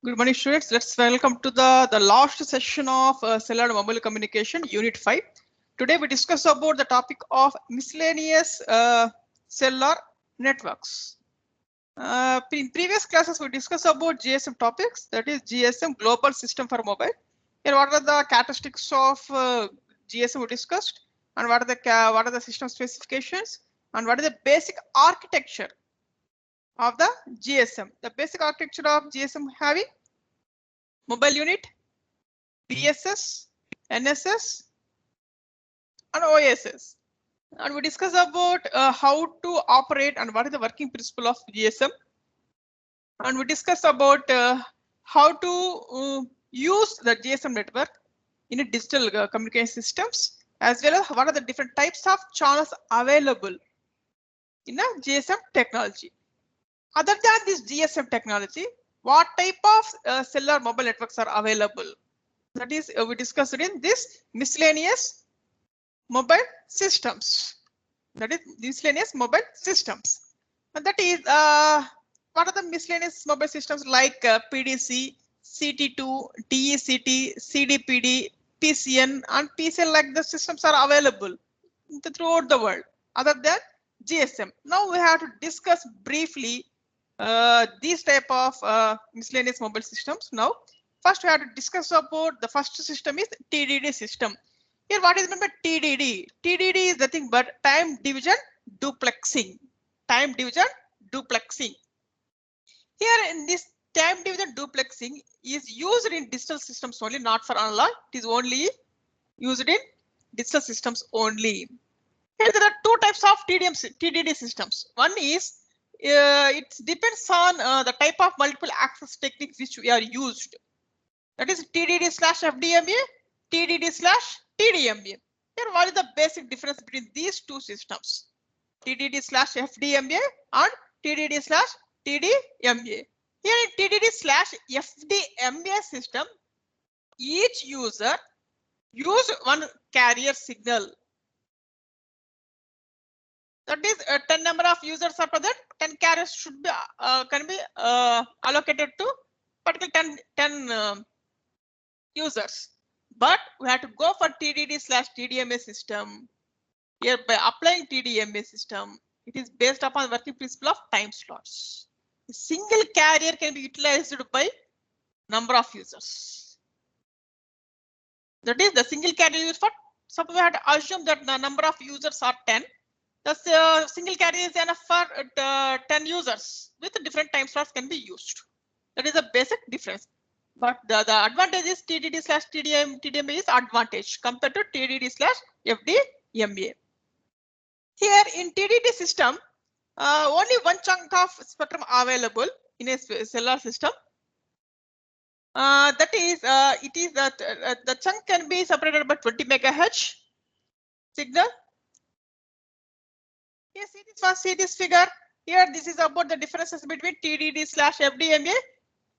Good morning, students. Let's welcome to the last session of cellular mobile communication, Unit 5. Today we discuss about the topic of miscellaneous cellular networks. In previous classes, we discussed about GSM topics, that is GSM Global System for Mobile. Here, what are the characteristics of GSM we discussed, and what are the system specifications, and what is the basic architecture of the GSM. The basic architecture of GSM having mobile unit, PSS, NSS, and OSS. And we discuss about how to operate and what is the working principle of GSM. And we discuss about how to use the GSM network in a digital communication systems, as well as what are the different types of channels available in a GSM technology. Other than this GSM technology, what type of cellular mobile networks are available? That is, we discussed in this miscellaneous mobile systems. That is miscellaneous mobile systems. And that is, what are the miscellaneous mobile systems like PDC, CT2, DECT, CDPD, PCN, and PCN like the systems are available throughout the world, other than GSM. Now we have to discuss briefly these type of miscellaneous mobile systems. Now, first we have to discuss about the first system is TDD system. Here, what is meant by TDD? TDD is nothing but time division duplexing. Time division duplexing. Here in this time division duplexing is used in digital systems only, not for analog. It is only used in digital systems only. Here there are two types of TDD systems. One is it depends on the type of multiple access technique which we are used. That is TDD/FDMA, TDD/TDMA. Here, what is the basic difference between these two systems? TDD/FDMA and TDD/TDMA. Here in TDD/FDMA system, each user use one carrier signal. That is 10 number of users are present, 10 carriers should be can be allocated to particular 10 users. But we have to go for TDD/TDMA system. Here by applying TDMA system, it is based upon working principle of time slots. A single carrier can be utilized by number of users. That is the single carrier used for, suppose we have to assume that the number of users are 10. The single carrier is enough for 10 users with different time slots can be used. That is the basic difference. But the advantage is TDD/TDMA is advantage compared to TDD/FDMA. Here in TDD system, only one chunk of spectrum available in a cellular system. That is, it is that the chunk can be separated by 20 MHz signal. Here, see this figure. Here, this is about the differences between TDD/FDMA,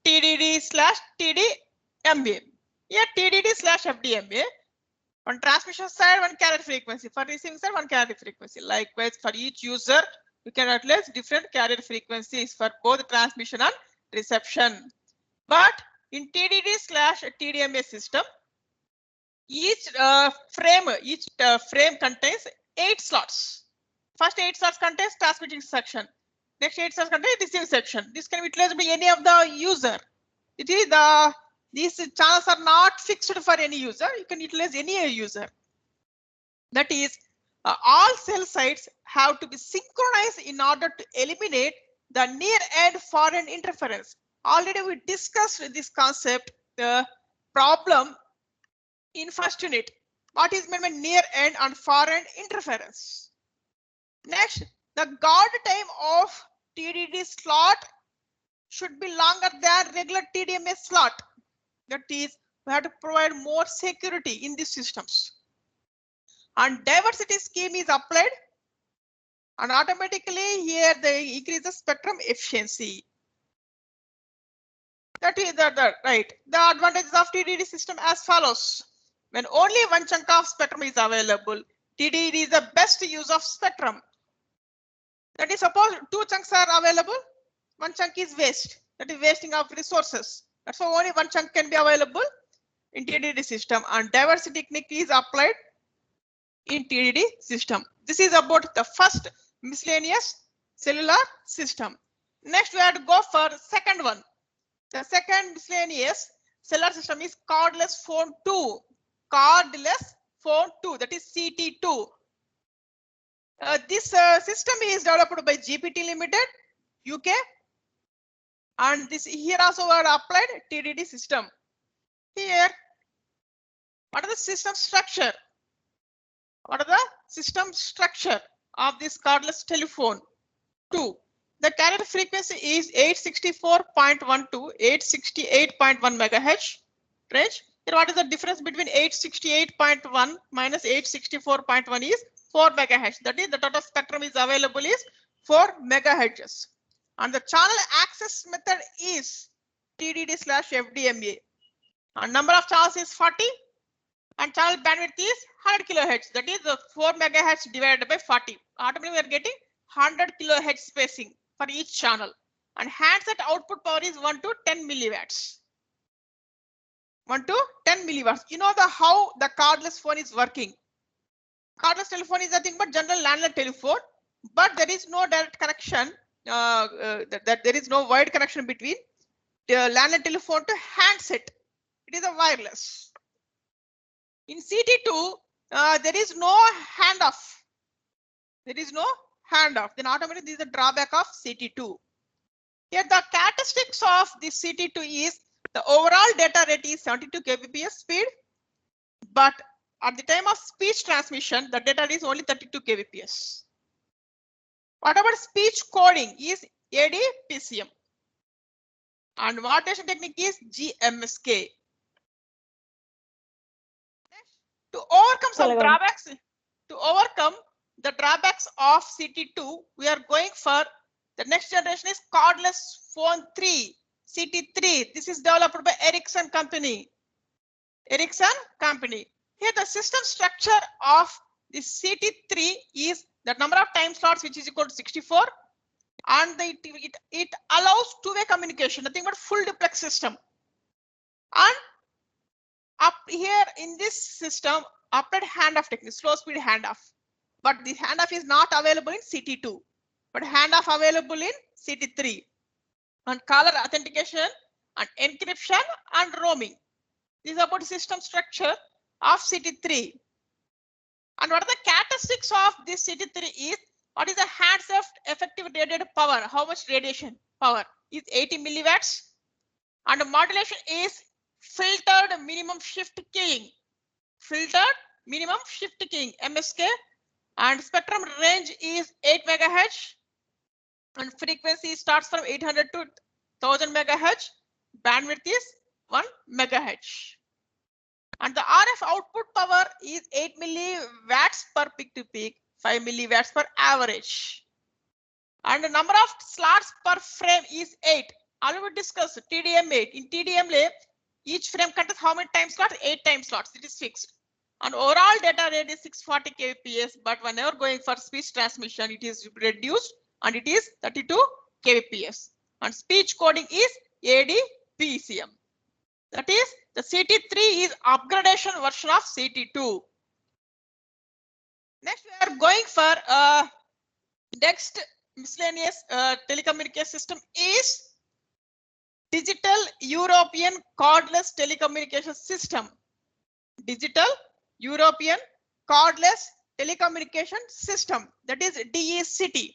TDD/TDMA. Here, TDD/FDMA. On transmission side, one carrier frequency. For receiving side, one carrier frequency. Likewise, for each user, you can utilize different carrier frequencies for both transmission and reception. But in TDD/TDMA system, each frame contains 8 slots. First 8 slots contains transmitting section. Next 8 slots contains receiving section. This can be utilized by any of the user. It is these channels are not fixed for any user. You can utilize any user. That is, all cell sites have to be synchronized in order to eliminate the near and far end interference. Already we discussed this concept, the problem in first unit. What is meant by near end and far end interference? Next, the guard time of TDD slot should be longer than regular TDMA slot. That is, we have to provide more security in these systems. And diversity scheme is applied, and automatically here they increase the spectrum efficiency. That is right. The advantages of TDD system as follows. When only one chunk of spectrum is available, TDD is the best use of spectrum. That is, suppose 2 chunks are available, one chunk is waste. That is wasting of resources. That's why only one chunk can be available in TDD system, and diversity technique is applied in TDD system. This is about the first miscellaneous cellular system. Next, we have to go for second one. The second miscellaneous cellular system is cordless phone 2. Cordless phone 2, that is CT2. This system is developed by GPT Limited, UK, and this here also we are applied TDD system. Here, what is the system structure? What is the system structure of this cordless telephone 2? The carrier frequency is 864.1 to 868.1 MHz range. Here, what is the difference between 868.1 minus 864.1 is 4 MHz. That is, the total spectrum is available is 4 MHz. And the channel access method is TDD/FDMA. And number of channels is 40. And channel bandwidth is 100 kHz. That is the 4 MHz divided by 40. Automatically, we are getting 100 kHz spacing for each channel. And handset output power is 1 to 10 milliwatts. 1 to 10 milliwatts. You know how the cordless phone is working. Cordless telephone is nothing but general landline telephone, but there is no direct connection. That there is no wide connection between the landline telephone to handset. It is a wireless. In CT2, there is no handoff. There is no handoff. Then automatically this is the drawback of CT2. Here the characteristics of this CT2 is the overall data rate is 72 kbps speed, but at the time of speech transmission, the data is only 32 kbps. What about speech coding is AD-PCM, and modulation technique is GMSK. To overcome some drawbacks, the drawbacks of CT2, we are going for the next generation is cordless phone 3, CT3. This is developed by Ericsson company. Here the system structure of the CT3 is the number of time slots, which is equal to 64, and it allows two-way communication, nothing but full duplex system. And up here in this system, applied handoff technique, slow speed handoff, but the handoff is not available in CT2, but handoff available in CT3. And caller authentication and encryption and roaming. This is about system structure of CT3. And what are the characteristics of this CT3 is, what is the handset effective radiated power? How much radiation power is 80 milliwatts, and the modulation is filtered minimum shift keying. MSK, and spectrum range is 8 MHz, and frequency starts from 800 to 1000 MHz. Bandwidth is 1 MHz. And the RF output power is 8 milliwatts per peak to peak, 5 milliwatts per average. And the number of slots per frame is 8. Already discussed TDM8. In TDM8, each frame contains how many time slots? 8 time slots. It is fixed. And overall data rate is 640 kbps, but whenever going for speech transmission, it is reduced and it is 32 kbps. And speech coding is AD-PCM. That is, the CT3 is upgradation version of CT2. Next, we are going for next miscellaneous telecommunication system is Digital European Cordless Telecommunication System. Digital European Cordless Telecommunication System, that is DECT.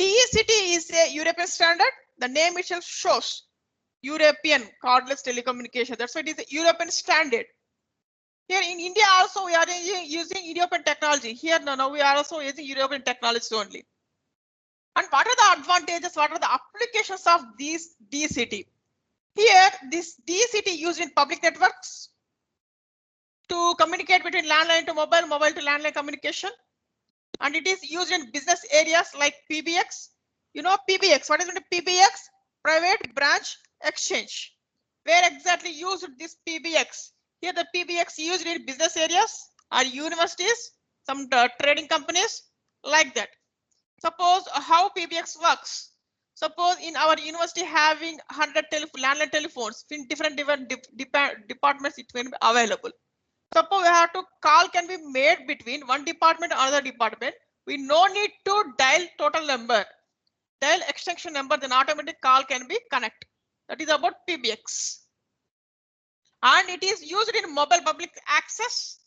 DECT is a European standard. The name itself shows European Cordless Telecommunication. That's why it is a European standard. Here in India also we are using European technology. Here no, we are also using European technology only. And what are the advantages? What are the applications of these DECT? Here this DECT used in public networks to communicate between landline to mobile, mobile to landline communication. And it is used in business areas like PBX. You know PBX, what is PBX? Private branch exchange. Where exactly used this PBX? Here the PBX used in business areas or universities, some trading companies like that. Suppose how PBX works. Suppose in our university having 100 landline telephones in different departments, it can be available. Suppose we have to call can be made between one department and another department. We no need to dial total number, dial extension number, then automatic call can be connect. That is about PBX. And it is used in mobile public access,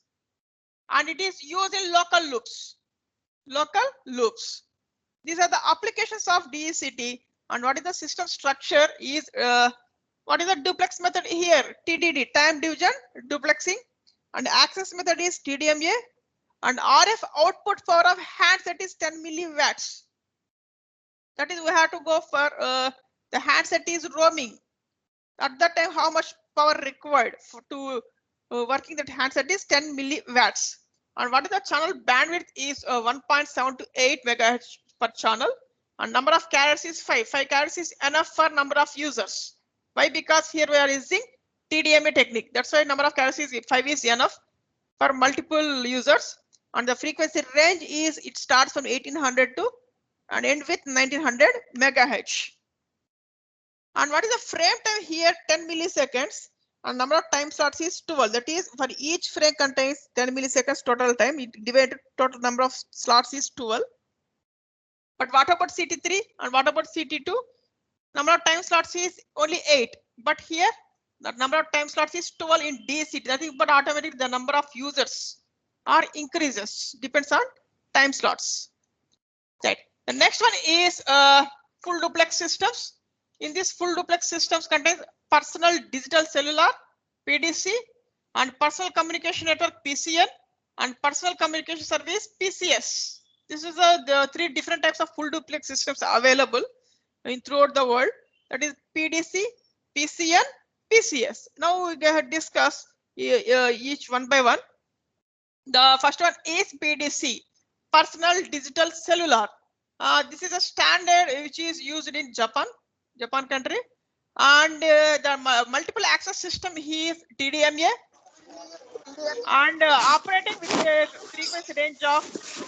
and it is used in local loops. Local loops. These are the applications of DECT. And what is the system structure is what is the duplex method here? TDD, time division duplexing, and access method is TDMA, and RF output power of handset is 10 milliwatts. That is, we have to go for the handset is roaming. At that time, how much power required for to working that handset is 10 milliwatts. And what is the channel bandwidth is 1.7 to 8 megahertz per channel. And number of carriers is 5. 5 carriers is enough for number of users. Why? Because here we are using TDMA technique. That's why number of carriers is 5 is enough for multiple users. And the frequency range is it starts from 1800 to and end with 1900 megahertz. And what is the frame time here? 10 milliseconds. And number of time slots is 12. That is, for each frame contains 10 milliseconds total time. It divided total number of slots is 12. But what about CT3 and what about CT2? Number of time slots is only 8. But here the number of time slots is 12 in DCT. Nothing but automatically the number of users are increases. Depends on time slots. Right. The next one is full duplex systems. In this full duplex systems contains personal digital cellular PDC and personal communication network PCN and personal communication service PCS. This is the 3 different types of full duplex systems available in throughout the world. That is PDC, PCN, PCS. Now we can discuss each one by one. The first one is PDC, personal digital cellular. This is a standard which is used in Japan country, and the multiple access system is TDMA, and operating with a frequency range of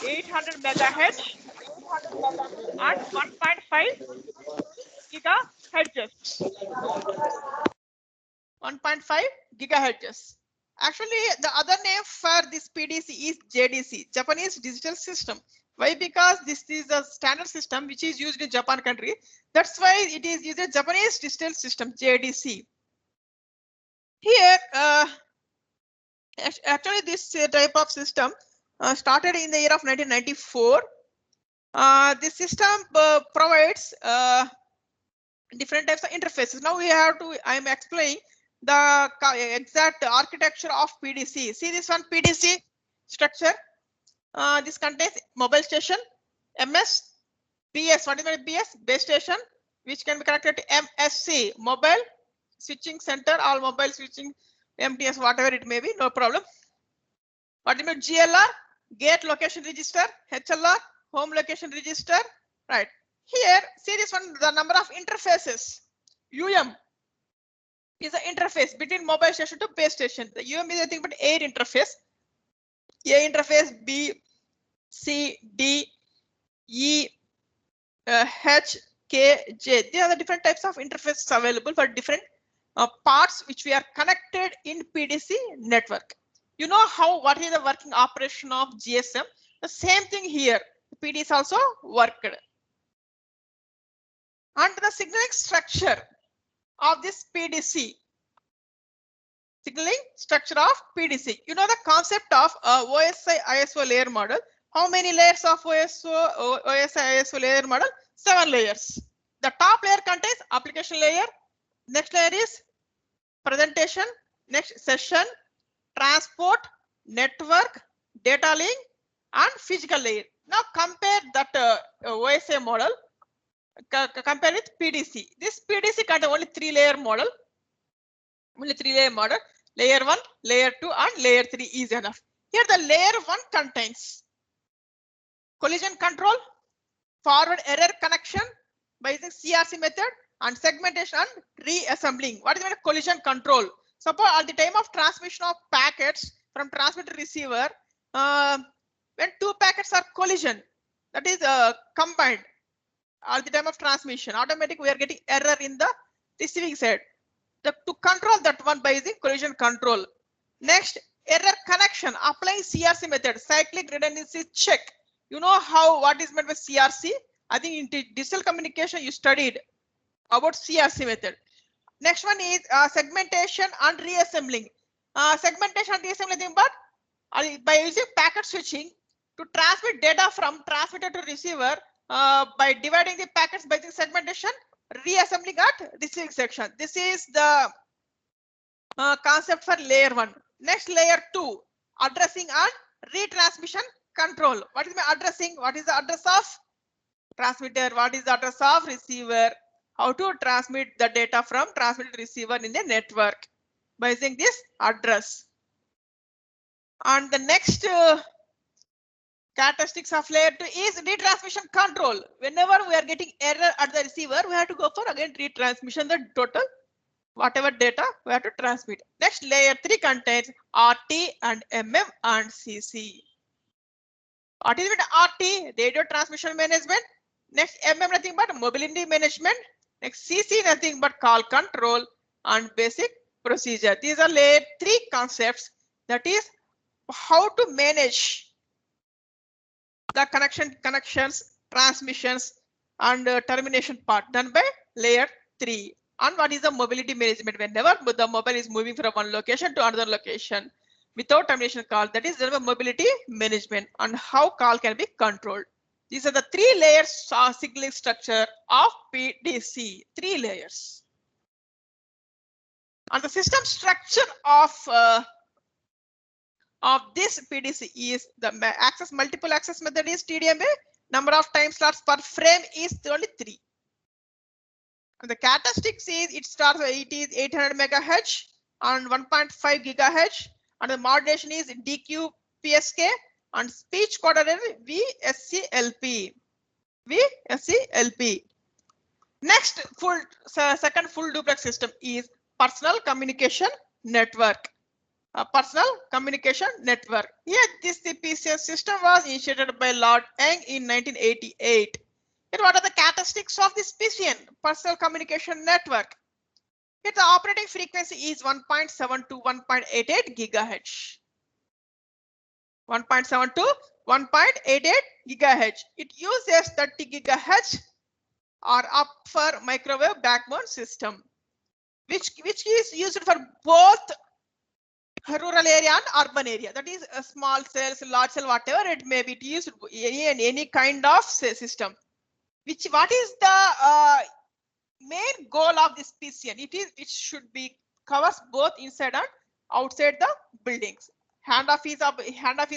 800 megahertz and 1.5 gigahertz. 1.5 gigahertz. Actually, the other name for this PDC is JDC, Japanese Digital System. Why? Because this is a standard system which is used in Japan country. That's why it is used as Japanese Digital System, JDC. Here, actually, this type of system started in the year of 1994. This system provides different types of interfaces. Now we have to, I'm explaining the exact architecture of PDC. See this one PDC structure. This contains mobile station, MS, BS. What is my BS? Base station, which can be connected to MSC, mobile switching center, all mobile switching, MTS, whatever it may be, no problem. What is my GLR? Gate location register, HLR, home location register. Right. Here, see this one, the number of interfaces. UM is the interface between mobile station to base station. The UM is nothing but air interface. A interface, B, C, D, E, H, K, J. These are the different types of interfaces available for different parts which we are connected in PDC network. You know what is the working operation of GSM? The same thing here. PD is also worked. And the signaling structure of this PDC. Signaling structure of PDC. You know the concept of OSI ISO layer model. How many layers of OSI ISO layer model? 7 layers. The top layer contains application layer. Next layer is presentation. Next session, transport, network, data link, and physical layer. Now compare that OSI model. Compare with PDC. This PDC contains only 3-layer model. Only 3-layer model. Layer 1, layer 2, and layer 3 is enough. Here the layer 1 contains collision control, forward error connection by using CRC method, and segmentation and reassembling. What is the collision control? Suppose at the time of transmission of packets from transmitter receiver, when 2 packets are collision, that is combined. at the time of transmission, automatic we are getting error in the receiving side. To control that one by using collision control. Next, error connection, applying CRC method, cyclic redundancy check. You know what is meant by CRC? I think in digital communication you studied about CRC method. Next one is segmentation and reassembling. Segmentation and reassembling, but by using packet switching to transmit data from transmitter to receiver by dividing the packets by the segmentation, reassembling at receiving section. This is the concept for layer 1. Next, layer 2, addressing and retransmission control. What is my addressing? What is the address of transmitter? What is the address of receiver? How to transmit the data from transmitter to receiver in the network by using this address. And the next characteristics of layer 2 is retransmission control. Whenever we are getting error at the receiver, we have to go for again retransmission the total whatever data we have to transmit. Next, layer 3 contains RT and MM and CC. What is it? RT, radio transmission management. Next, MM nothing but mobility management. Next, CC nothing but call control and basic procedure. These are layer 3 concepts, that is how to manage the connections, transmissions and termination part done by layer 3. And what is the mobility management? Whenever the mobile is moving from one location to another location without termination call, that is the mobility management and how call can be controlled. These are the 3 layers of signaling structure of PDC. 3 layers. And the system structure of this PDC is the multiple access method is TDMA. Number of time slots per frame is only 3. And the characteristics is it is 800 MHz and 1.5 GHz, and the modulation is DQ PSK and speech coordinator VSCLP. Next, second full duplex system is personal communication network. Personal communication network. Here, this PCS system was initiated by Lord Young in 1988. And what are the characteristics of this PCN, personal communication network? Its operating frequency is 1.7 to 1.88 GHz. 1.7 to 1.88 GHz. It uses 30 GHz or up for microwave backbone system, which is used for both rural area and urban area. That is a small cells, large cell, whatever it may be, it used in any kind of system. What is the main goal of this PCN? It should be covers both inside and outside the buildings. Handoff is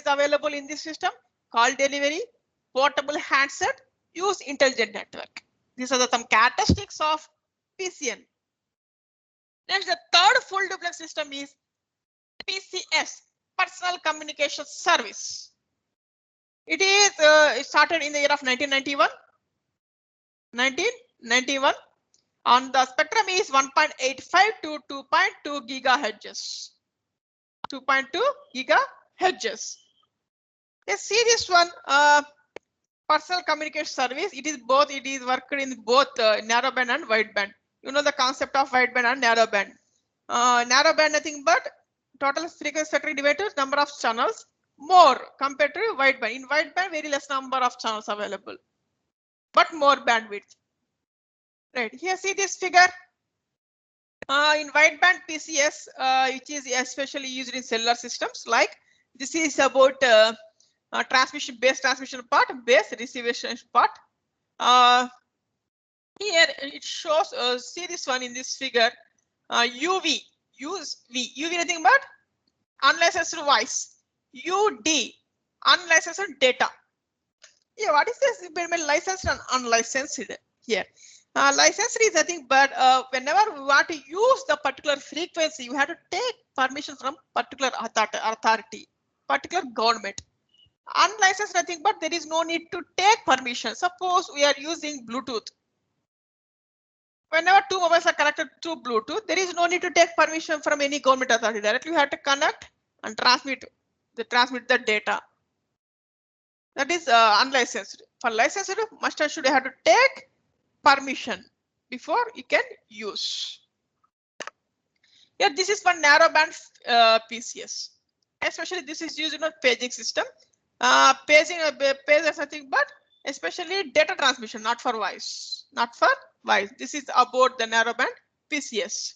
available in this system. Call delivery, portable handset, use intelligent network. These are some characteristics of PCN. Next, the third full duplex system is PCS, Personal Communication Service. It started in the year of 1991. And the spectrum is 1.85 to 2.2 gigahertz. 2.2 gigahertz. Let's see this one. Personal communication service. It is worked in both narrowband and wideband. You know the concept of wideband and narrowband. Narrowband nothing but total frequency spectrum divided number of channels more compared to wideband. In wideband, very less number of channels available, but more bandwidth. Right here, see this figure. In wideband PCS, which is especially used in cellular systems, like this is about base transmission part, base reception part. Here it shows, see this one in this figure, UV nothing but unlicensed voice, UD unlicensed data. Yeah, what is this between licensed and unlicensed here? Licensed is nothing but whenever we want to use the particular frequency, you have to take permission from particular authority, particular government. Unlicensed nothing but there is no need to take permission. Suppose we are using Bluetooth. Whenever two mobiles are connected to Bluetooth, there is no need to take permission from any government authority. Directly you have to connect and transmit the data. That is unlicensed. For licensed, must and should have to take permission before you can use. Yeah, this is for narrowband PCS. Especially this is used in a paging system. Paging is nothing but especially data transmission, not for voice, not for voice. This is about the narrowband PCS.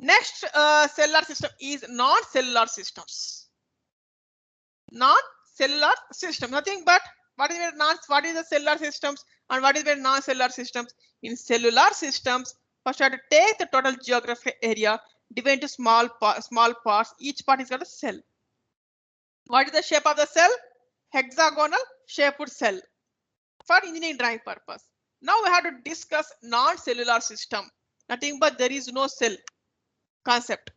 Next cellular system is non-cellular systems. Non-cellular system, nothing but what is the cellular systems and what is the non-cellular systems? In cellular systems, first you have to take the total geographic area, divide into small parts. Each part is got a cell. What is the shape of the cell? Hexagonal shaped cell for engineering drawing purpose. Now we have to discuss non-cellular system. Nothing but there is no cell concept.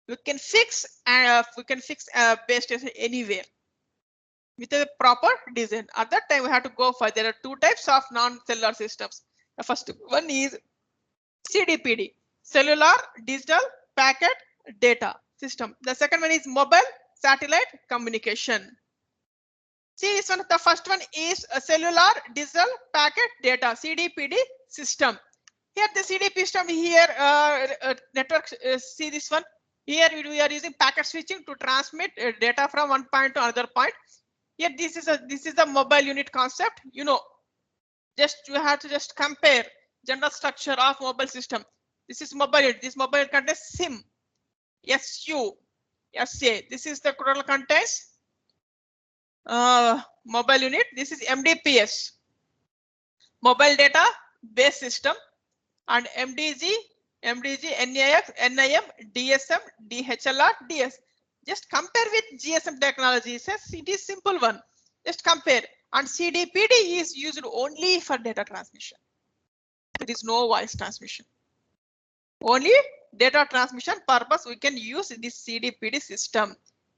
We can fix base station anywhere with a proper design. At that time we have to go for there are two types of non-cellular systems. The first one is CDPD, cellular digital packet data system. The second one is mobile satellite communication. See this one, the first one is a cellular digital packet data CDPD system. Here the CDP system here network. See this one. Here we are using packet switching to transmit data from one point to another point. Here this is a mobile unit concept. You know, you have to just compare general structure of mobile system. This is mobile unit. This mobile unit contains SIM, SU, SA. This is the total contains mobile unit. This is MDPS, mobile data base system, and MDG, NIF, NIM, DSM, DHLR, DS. Just compare with GSM technology. It is simple one. Just compare. And CDPD is used only for data transmission. There is no voice transmission. Only data transmission purpose we can use this CDPD system.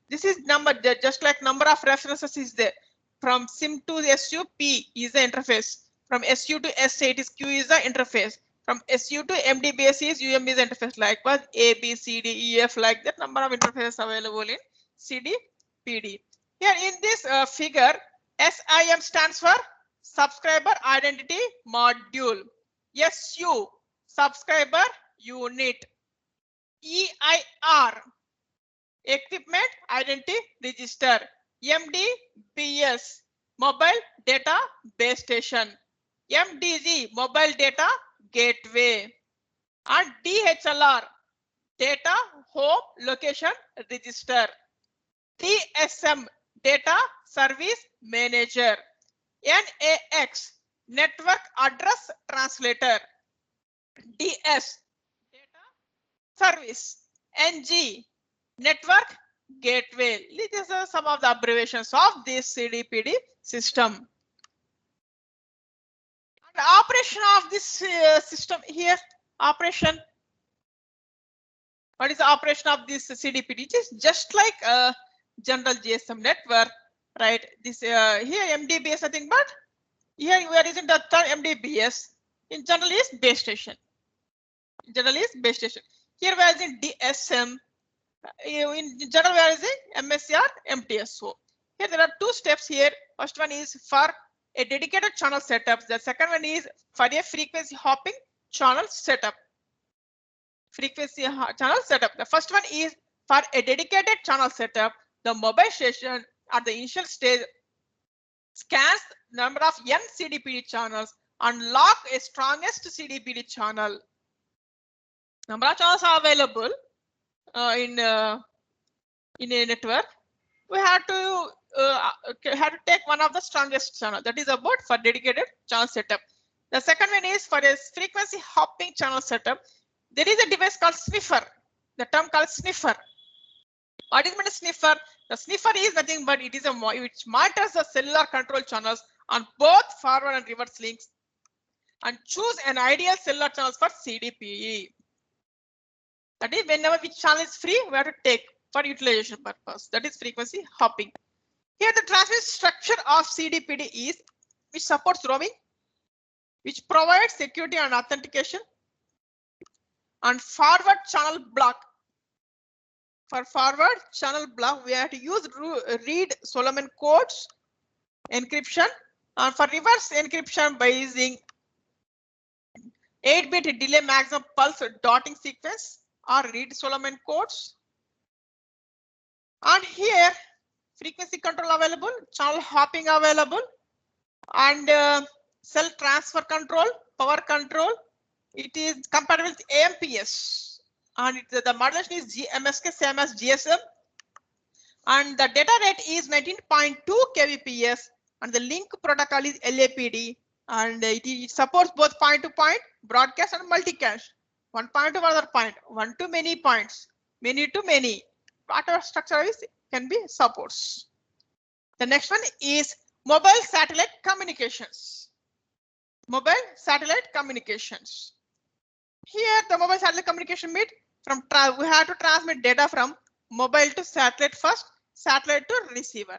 This is number, just like number of references is there. From SIM to SU, P is the interface. From SU to SA, it is Q is the interface. From SU to MDBS is UM is the interface. Likewise, A, B, C, D, E, F, like that number of interfaces available in CDPD. Here in this figure, SIM stands for Subscriber Identity Module. SU, Subscriber Unit. EIR, Equipment Identity Register. MDBS, Mobile Data Base Station. MDG, Mobile Data Gateway. And DHLR, Data Home Location Register. DSM, Data Service Manager. NAX, Network Address Translator. DS, Data Service. NG, Network Gateway. These are some of the abbreviations of this CDPD system. The operation of this system here, operation. What is the operation of this CDPD? It is just like a general GSM network, right? This here MDBS nothing but here we are using the term MDBS. In general is base station. General is base station. Here we are using DSM. In general we are using MSR MTSO. Here there are two steps here. First one is for a dedicated channel setup. The second one is for a frequency hopping channel setup. Frequency channel setup. The first one is for a dedicated channel setup. The mobile station at the initial stage scans number of N CDPD channels and lock a strongest CDPD channel. Number of channels are available in a network. We have to take one of the strongest channel. That is about for dedicated channel setup. The second one is for a frequency hopping channel setup. There is a device called sniffer. The term called sniffer. What is meant a sniffer? The sniffer is nothing but it is which monitors the cellular control channels on both forward and reverse links and choose an ideal cellular channels for CDPE. That is whenever which channel is free, we have to take for utilization purpose. That is frequency hopping. Here the transmission structure of CDPD is which supports roaming, which provides security and authentication, and forward channel block. For forward channel block, we have to use read Solomon codes encryption, and for reverse encryption by using 8-bit delay maximum pulse dotting sequence or Reed-Solomon codes. And here frequency control available, channel hopping available, and cell transfer control, power control. It is compatible with AMPS, and the modulation is MSK, same as GSM, and the data rate is 19.2 kbps, and the link protocol is LAPD, and it supports both point-to-point broadcast and multicast. One point to another point, one to many points, many to many. Whatever structure is can be supports. The next one is mobile satellite communications. Mobile satellite communications. Here the mobile satellite communication means we have to transmit data from mobile to satellite first, satellite to receiver.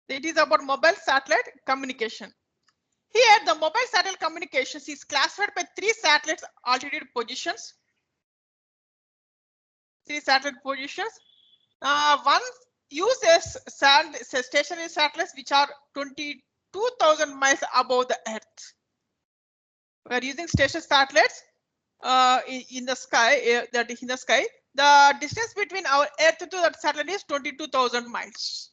It is about mobile satellite communication. Here the mobile satellite communications is classified by 3 satellites altitude positions. 3 satellite positions. One uses stationary satellites which are 22,000 miles above the Earth. We are using stationary satellites in the sky. That is in the sky. The distance between our Earth to that satellite is 22,000 miles.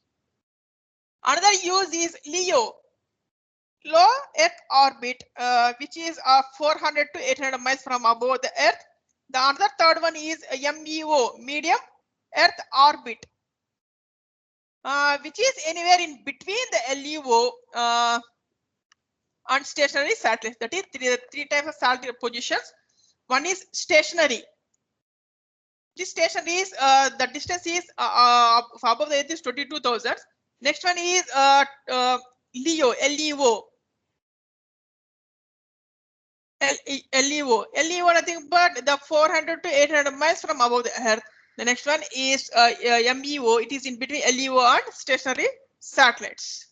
Another use is LEO, low Earth orbit, which is 400 to 800 miles from above the Earth. The other third one is MEO, medium Earth orbit, which is anywhere in between the LEO and stationary satellites. That is three types of satellite positions. One is stationary. This station is the distance is above the Earth is 22,000. Next one is LEO, LEO nothing but the 400 to 800 miles from above the Earth. The next one is MEO. It is in between LEO and stationary satellites.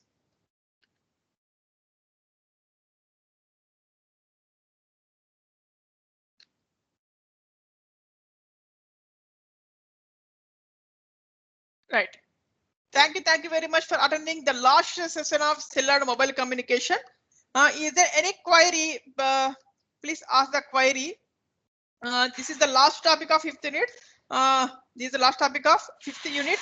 Right. Thank you very much for attending the last session of cellular mobile communication. Is there any query? Please ask the query. This is the last topic of 5th unit. This is the last topic of 5th unit.